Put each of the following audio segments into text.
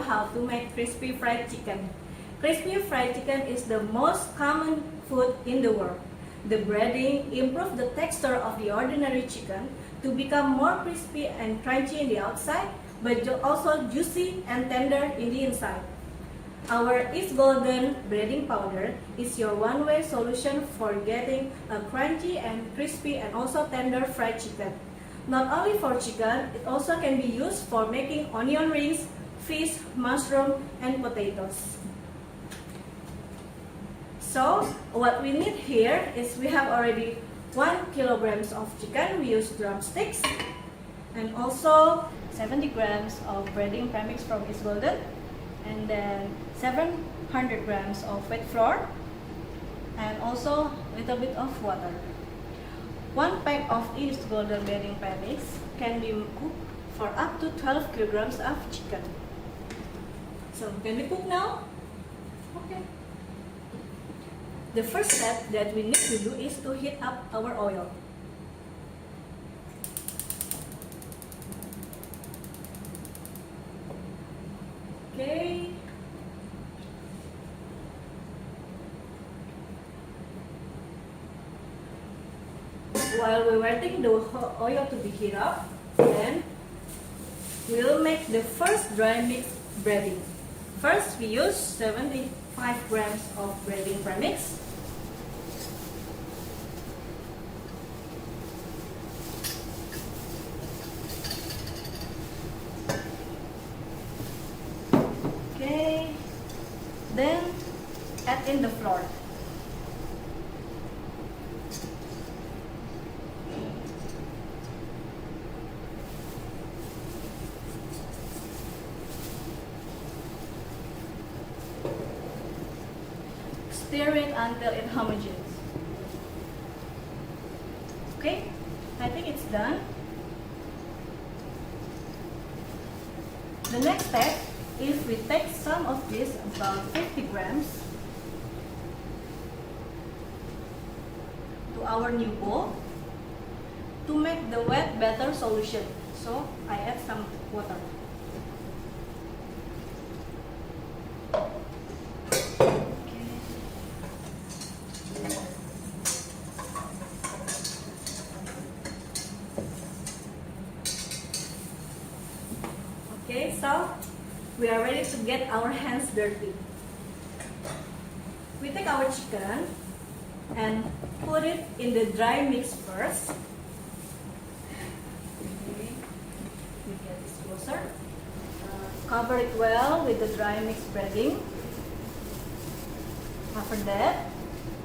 how to make crispy fried chicken. Crispy fried chicken is the most common food in the world. The breading improves the texture of the ordinary chicken to become more crispy and crunchy in the outside, but also juicy and tender in the inside. Our IsGolden Breading powder is your one-way solution for getting a crunchy and crispy and also tender fried chicken. Not only for chicken, it also can be used for making onion rings, fish, mushroom, and potatoes. So, what we need here is we have already 1 kilograms of chicken. We use drumsticks, and also 70 grams of breading premix from IsGolden, and then 700 grams of wheat flour, and also a little bit of water. 1 pack of IsGolden breading premix can be cooked for up to 12 kilograms of chicken. So, can we cook now? Okay. The first step that we need to do is to heat up our oil. Okay. While we're waiting the oil to be heated up, then we'll make the first dry mix breading. First, we use 75 grams of breading premix. Okay, then add in the flour. Stir it until it's homogeneous. Okay, I think it's done. The next step is we take some of this, about 50 grams, to our new bowl to make the wet batter solution. So I add some water. Okay, so we are ready to get our hands dirty. We take our chicken and put it in the dry mix first. Okay. We get this closer. Cover it well with the dry mix breading. After that,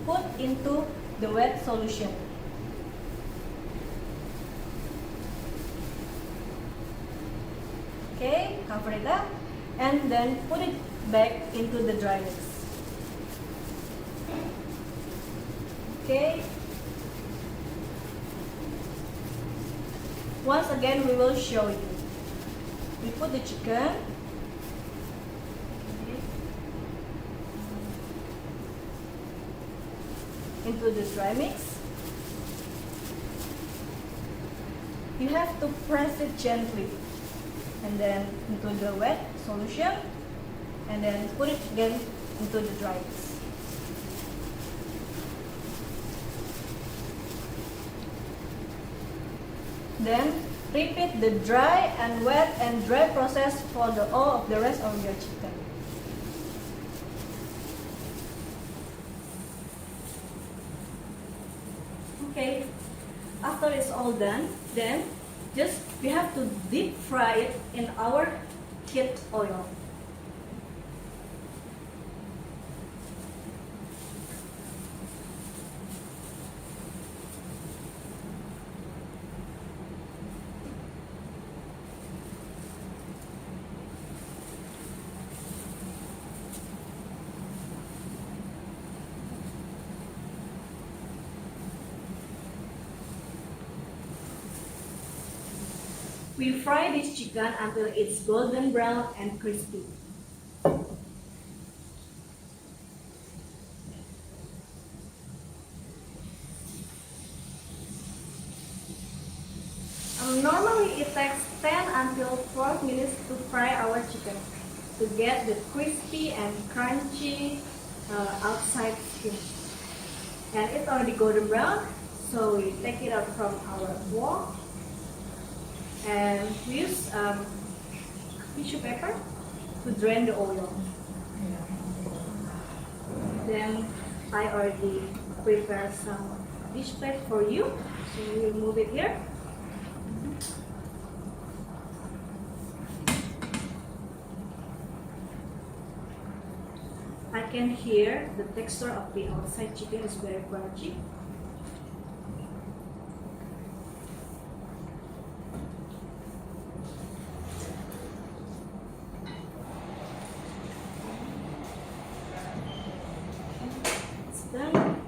put into the wet solution. Okay, cover it up and then put it back into the dry mix. Okay. Once again, we will show you. We put the chicken. Okay, into the dry mix. You have to press it gently. And then into the wet solution, and then put it again into the dry mix. Then repeat the dry and wet and dry process for all of the rest of your chicken. Okay, after it's all done, then we have to deep fry it in our heat oil. We fry this chicken until it's golden brown and crispy. Normally it takes 10 until 12 minutes to fry our chicken. to get the crispy and crunchy outside skin. And it's already golden brown, so we take it out from our wok and we use tissue paper to drain the oil. Then I already prepared some dish plate for you, so we'll move it here. I can hear the texture of the outside chicken is very crunchy. It's done.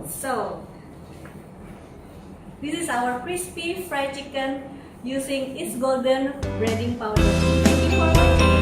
So, this is our crispy fried chicken using IsGolden breading powder. Thank you for watching.